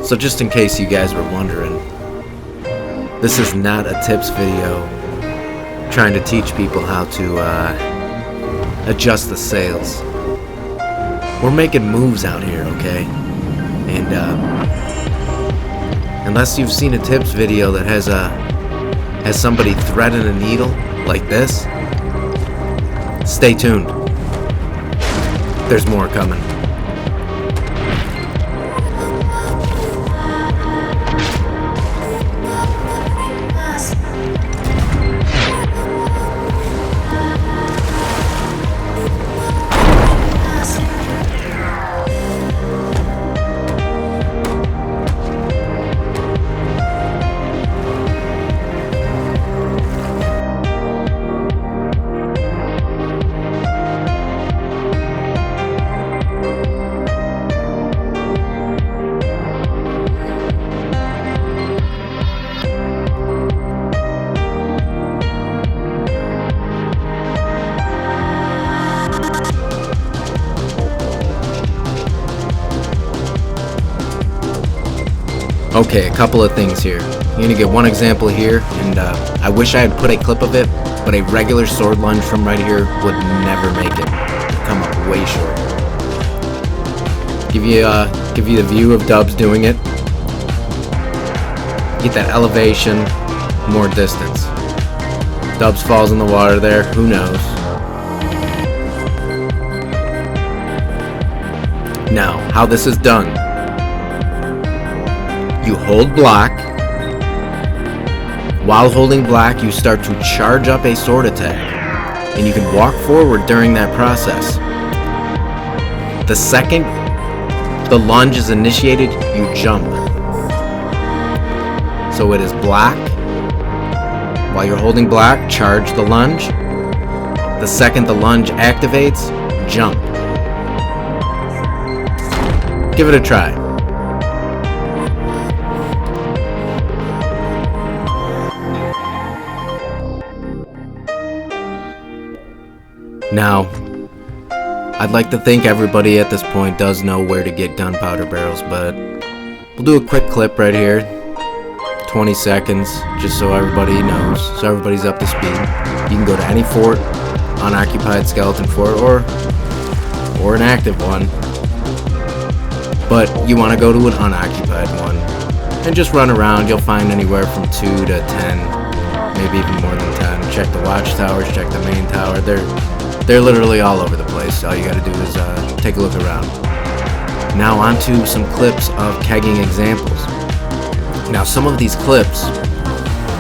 So just in case you guys were wondering, this is not a tips video trying to teach people how to adjust the sails. We're making moves out here, okay? And unless you've seen a tips video that has somebody threading a needle like this, stay tuned. There's more coming. Okay, a couple of things here. You're gonna get one example here, and I wish I had put a clip of it, but a regular sword lunge from right here would never make it. It'd come up way short. Give you the view of Dubs doing it. Get that elevation, more distance. Dubs falls in the water there, who knows? Now, how this is done. You hold block. While holding block, you start to charge up a sword attack, and you can walk forward during that process. The second the lunge is initiated, you jump. So it is block. While you're holding block, charge the lunge. The second the lunge activates, jump. Give it a try. Now, I'd like to think everybody at this point does know where to get gunpowder barrels, but we'll do a quick clip right here, 20 seconds, just so everybody knows, so everybody's up to speed. You can go to any fort, unoccupied skeleton fort, or an active one, but you want to go to an unoccupied one, and just run around. You'll find anywhere from 2 to 10, maybe even more than 10. Check the watchtowers, check the main tower. They're literally all over the place. All you gotta do is take a look around. Now onto some clips of kegging examples. Now some of these clips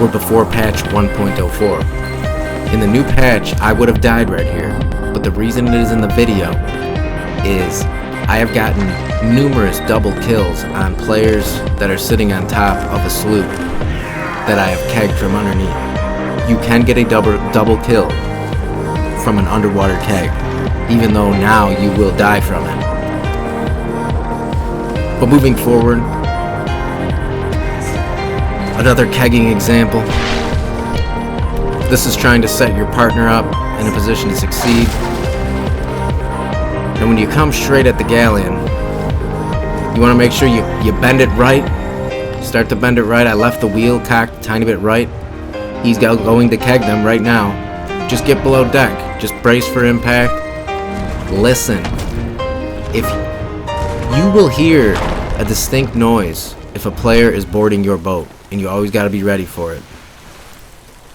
were before patch 1.04. In the new patch, I would have died right here, but the reason it is in the video is I have gotten numerous double kills on players that are sitting on top of a sloop that I have kegged from underneath. You can get a double kill from an underwater keg, even though now you will die from it. But moving forward, another kegging example. This is trying to set your partner up in a position to succeed. And when you come straight at the galleon, you want to make sure you bend it right. Start to bend it right. I left the wheel cocked a tiny bit right. He's going to keg them right now. Just get below deck. Just brace for impact. Listen. If you will hear a distinct noise if a player is boarding your boat, and you always got to be ready for it.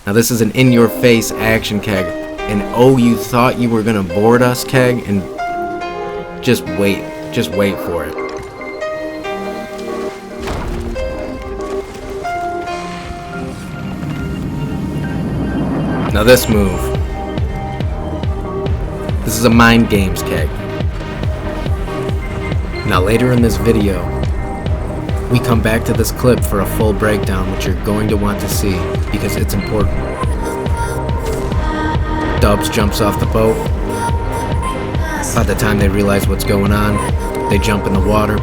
Now this is an in-your-face action keg, and oh, you thought you were gonna board us keg, and just wait for it. Now this move. This is a mind games keg. Now later in this video, we come back to this clip for a full breakdown, which you're going to want to see because it's important. Dubs jumps off the boat. By the time they realize what's going on, they jump in the water.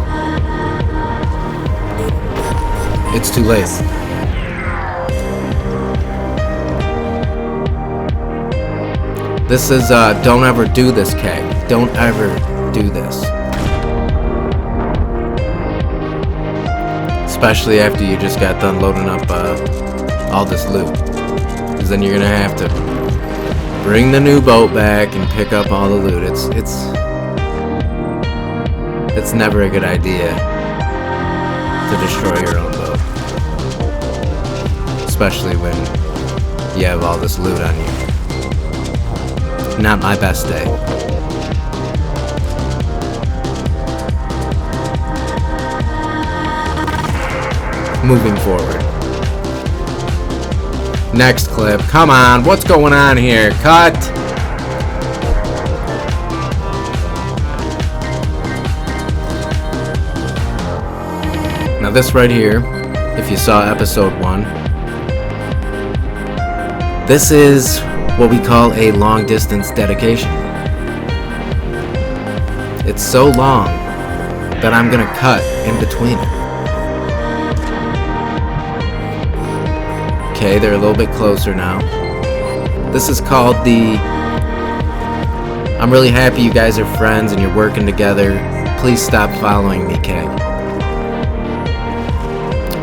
It's too late. This is don't ever do this keg. Don't ever do this. especially after you just got done loading up all this loot, because then you're gonna have to bring the new boat back and pick up all the loot. It's never a good idea to destroy your own boat, especially when you have all this loot on you. Not my best day. Moving forward. Next clip. Come on, what's going on here? Cut! Now this right here, if you saw episode 1, this is what we call a long distance dedication. It's so long that I'm gonna cut in between it. Okay, they're a little bit closer now. This is called the I'm really happy you guys are friends and you're working together. Please stop following me, Keg.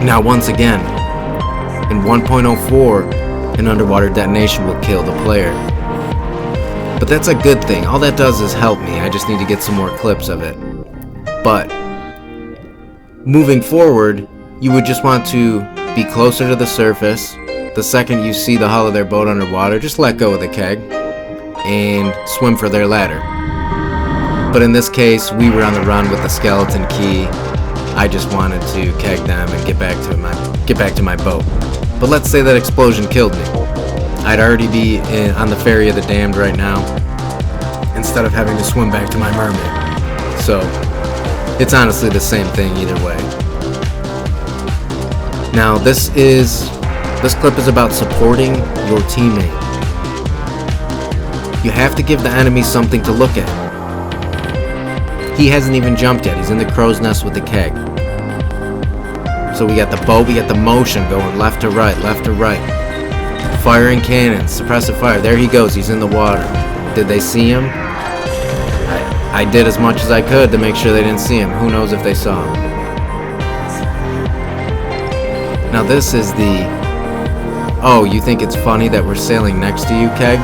Now once again, in 1.04, an underwater detonation will kill the player. But that's a good thing. All that does is help me. I just need to get some more clips of it. But moving forward, you would just want to be closer to the surface. The second you see the hull of their boat underwater, just let go of the keg and swim for their ladder. But in this case, we were on the run with the skeleton key. I just wanted to keg them and get back to my boat. But let's say that explosion killed me. I'd already be on the ferry of the damned right now, instead of having to swim back to my mermaid. So it's honestly the same thing either way. Now this clip is about supporting your teammate. You have to give the enemy something to look at. He hasn't even jumped yet. He's in the crow's nest with the keg. So we got the boat, we got the motion going left to right, left to right. Firing cannons, suppressive fire. There he goes, he's in the water. Did they see him? I did as much as I could to make sure they didn't see him. Who knows if they saw him? Now this is the... Oh, you think it's funny that we're sailing next to you, Keg?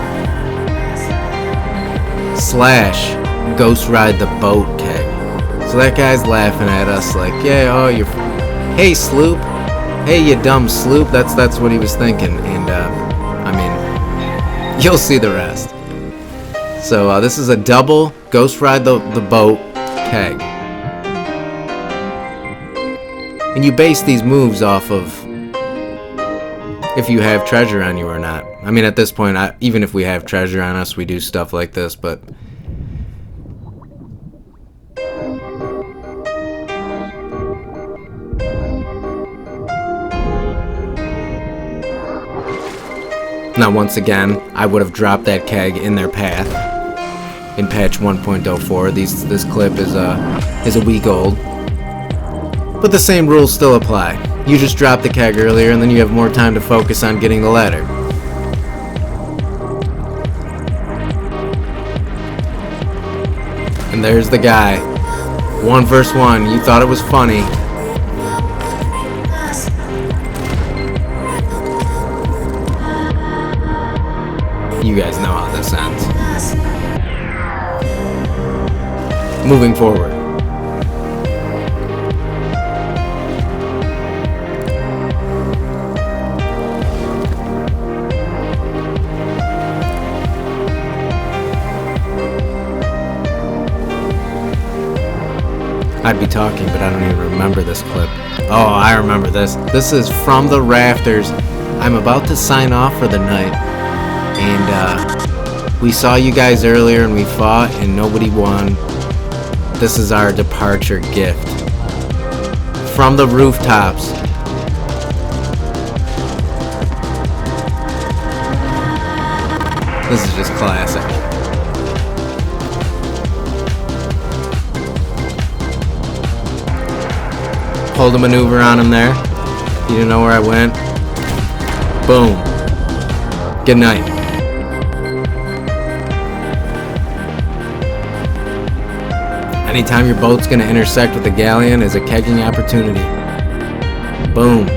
Slash ghost ride the boat, Keg. So that guy's laughing at us like, yeah, oh, you're... Hey, sloop. Hey, you dumb sloop. That's what he was thinking. And, I mean, you'll see the rest. So, this is a double ghost ride the boat keg. And you base these moves off of if you have treasure on you or not. I mean, at this point, even if we have treasure on us, we do stuff like this, but... Now, once again, I would have dropped that keg in their path in patch 1.04. This clip is a week old, but the same rules still apply. You just drop the keg earlier, and then you have more time to focus on getting the ladder. And there's the guy. 1 versus 1. You thought it was funny. You guys know how this ends. Moving forward. I'd be talking, but I don't even remember this clip. Oh, I remember this. This is from the rafters. I'm about to sign off for the night. And we saw you guys earlier and we fought and nobody won. This is our departure gift. From the rooftops. This is just classic. Pulled a maneuver on him there. You didn't know where I went. Boom. Good night. Anytime your boat's going to intersect with a galleon is a kegging opportunity. Boom.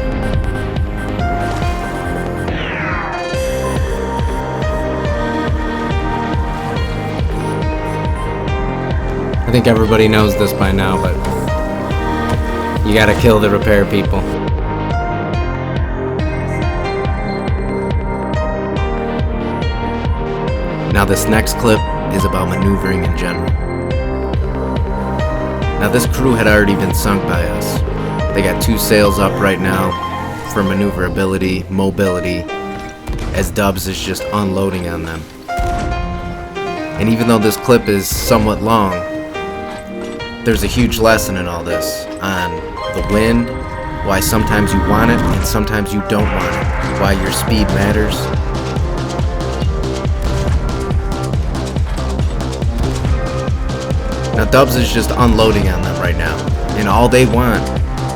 I think everybody knows this by now, but you gotta kill the repair people. Now this next clip is about maneuvering in general. Now this crew had already been sunk by us. They got 2 sails up right now for maneuverability, mobility, as Dubs is just unloading on them. And even though this clip is somewhat long, there's a huge lesson in all this on the wind, why sometimes you want it and sometimes you don't want it, why your speed matters. Now Dubs is just unloading on them right now, and all they want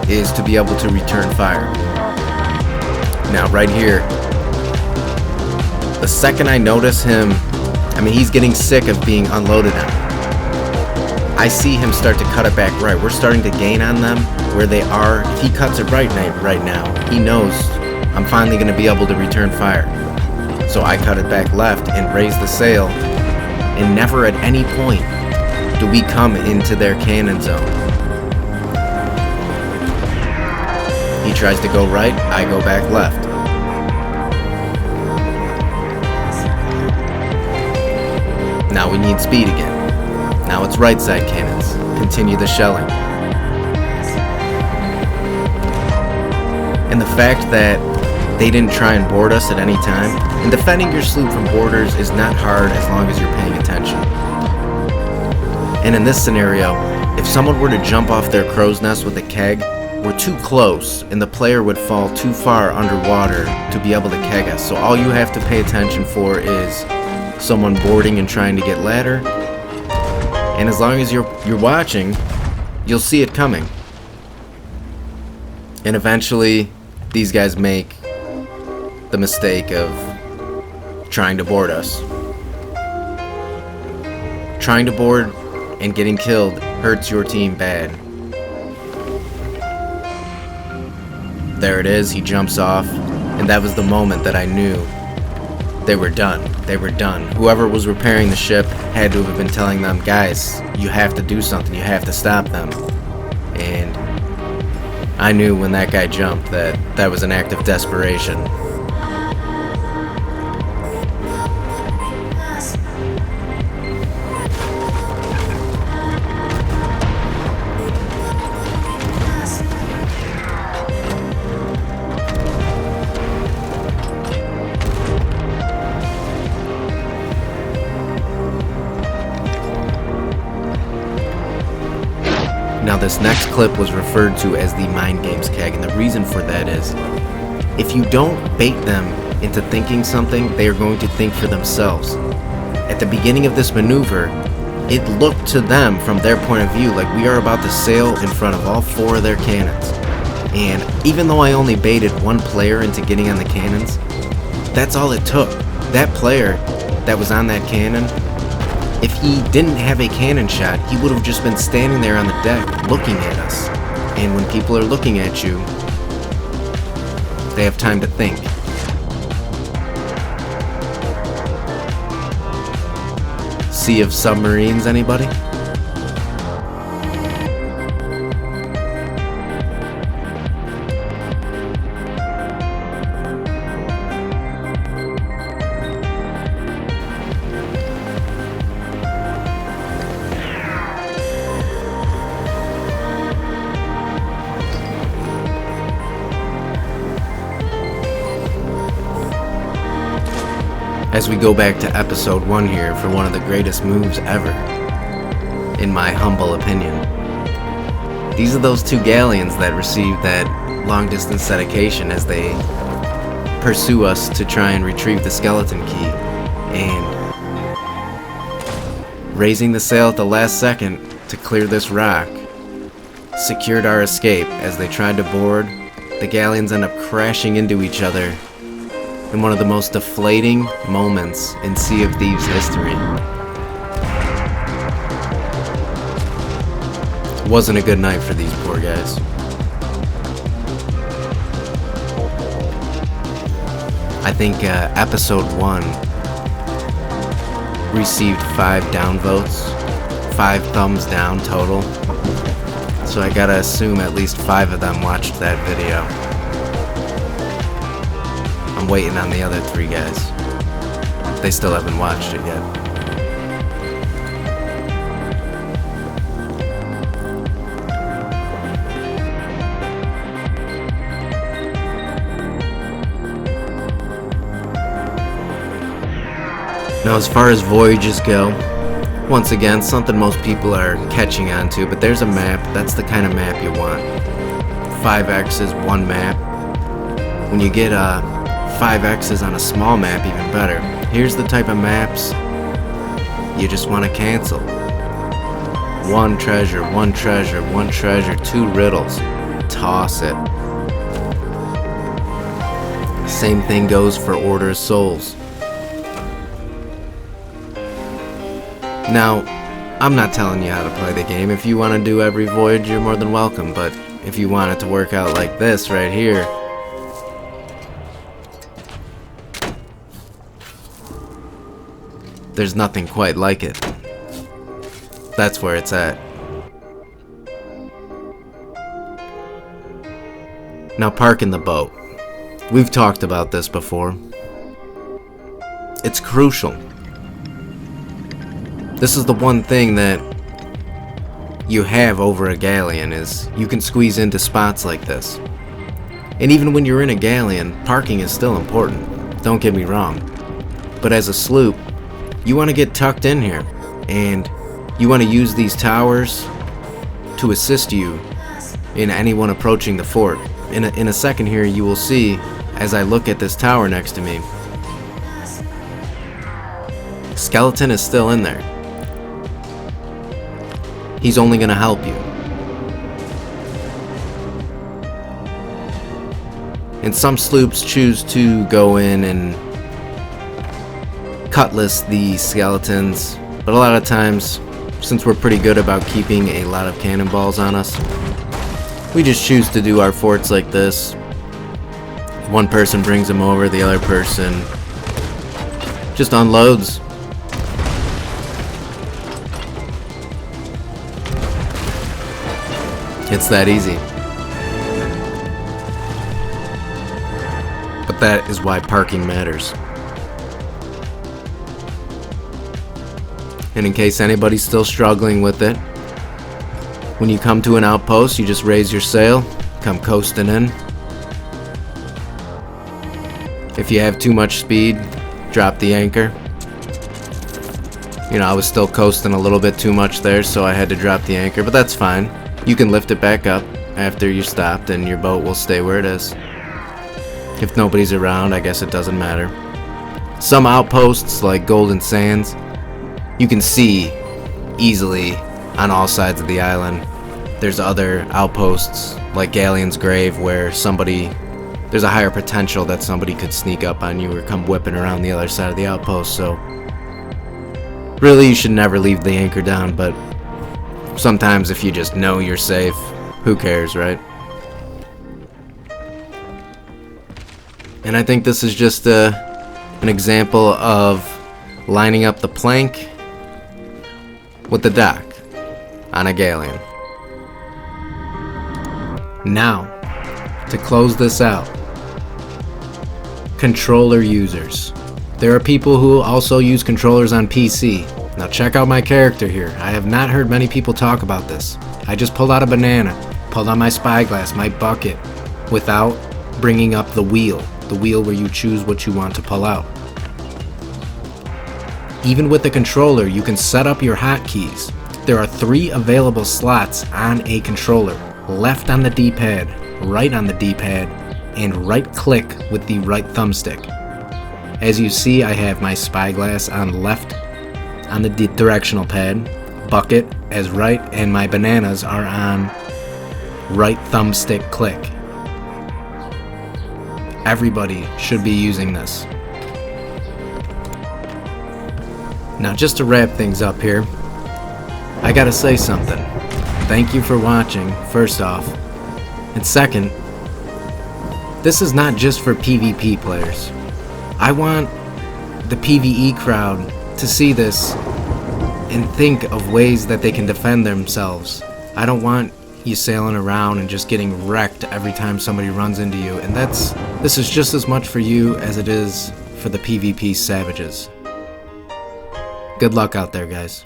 is to be able to return fire. Now right here, the second I notice him, he's getting sick of being unloaded on. I see him start to cut it back right. We're starting to gain on them where they are. If he cuts it right now, he knows I'm finally going to be able to return fire. So I cut it back left and raise the sail, and never at any point do we come into their cannon zone. He tries to go right, I go back left. Now we need speed again. Now it's right side cannons. Continue the shelling. And the fact that they didn't try and board us at any time, and defending your sloop from boarders is not hard as long as you're paying attention. And in this scenario, if someone were to jump off their crow's nest with a keg, we're too close and the player would fall too far underwater to be able to keg us. So all you have to pay attention for is someone boarding and trying to get ladder. And as long as you're watching, you'll see it coming. And eventually, these guys make the mistake of trying to board us. Trying to board and getting killed hurts your team bad. There it is, he jumps off, and that was the moment that I knew they were done. They were done. Whoever was repairing the ship had to have been telling them, guys, you have to do something, you have to stop them. And I knew when that guy jumped that that was an act of desperation. Now this next clip was referred to as the Mind Games keg, and the reason for that is, if you don't bait them into thinking something, they are going to think for themselves. At the beginning of this maneuver, it looked to them from their point of view like we are about to sail in front of all 4 of their cannons. And even though I only baited one player into getting on the cannons, that's all it took. That player that was on that cannon, if he didn't have a cannon shot, he would have just been standing there on the deck looking at us. And when people are looking at you, they have time to think. Sea of Submarines, anybody? As we go back to episode 1 here for one of the greatest moves ever, in my humble opinion. These are those 2 galleons that received that long distance dedication as they pursue us to try and retrieve the skeleton key, and raising the sail at the last second to clear this rock secured our escape. As they tried to board, the galleons end up crashing into each other in one of the most deflating moments in Sea of Thieves history. It wasn't a good night for these poor guys. I think episode 1 received 5 downvotes, 5 thumbs down total. So I gotta assume at least 5 of them watched that video. I'm waiting on the other 3 guys. They still haven't watched it yet. Now, as far as voyages go, once again, something most people are catching on to, but there's a map. That's the kind of map you want. 5 X's, 1 map. When you get 5 X's on a small map, even better. Here's the type of maps you just want to cancel. 1 treasure, 1 treasure, 1 treasure, 2 riddles. Toss it. Same thing goes for Order of Souls. Now, I'm not telling you how to play the game. If you want to do every voyage, you're more than welcome. But if you want it to work out like this right here, there's nothing quite like it. That's where it's at. Now, parking the boat. We've talked about this before. It's crucial. This is the one thing that you have over a galleon, is you can squeeze into spots like this. And even when you're in a galleon, parking is still important. Don't get me wrong. But as a sloop, you want to get tucked in here, and you want to use these towers to assist you in anyone approaching the fort. In a second here, you will see, as I look at this tower next to me, skeleton is still in there. He's only going to help you. And some sloops choose to go in and cutlass the skeletons, but a lot of times, since we're pretty good about keeping a lot of cannonballs on us, we just choose to do our forts like this. One person brings them over, the other person just unloads. It's that easy. But that is why parking matters. And in case anybody's still struggling with it, when you come to an outpost, you just raise your sail, come coasting in. If you have too much speed, drop the anchor. You know, I was still coasting a little bit too much there, so I had to drop the anchor, but that's fine. You can lift it back up after you stopped, and your boat will stay where it is. If nobody's around, I guess it doesn't matter. Some outposts, like Golden Sands, you can see easily on all sides of the island. There's other outposts, like Galleon's Grave, where there's a higher potential that somebody could sneak up on you or come whipping around the other side of the outpost, so really you should never leave the anchor down, but sometimes if you just know you're safe, who cares, right? And I think this is just an example of lining up the plank with the dock on a galleon. Now, to close this out, controller users. There are people who also use controllers on PC. Now check out my character here. I have not heard many people talk about this. I just pulled out a banana, pulled out my spyglass, my bucket, without bringing up the wheel where you choose what you want to pull out. Even with the controller, you can set up your hotkeys. There are 3 available slots on a controller. Left on the D-pad, right on the D-pad, and right click with the right thumbstick. As you see, I have my spyglass on left on the directional pad, bucket as right, and my bananas are on right thumbstick click. Everybody should be using this. Now, just to wrap things up here, I gotta say something. Thank you for watching, first off. And second, this is not just for PvP players. I want the PvE crowd to see this and think of ways that they can defend themselves. I don't want you sailing around and just getting wrecked every time somebody runs into you, and this is just as much for you as it is for the PvP savages. Good luck out there, guys.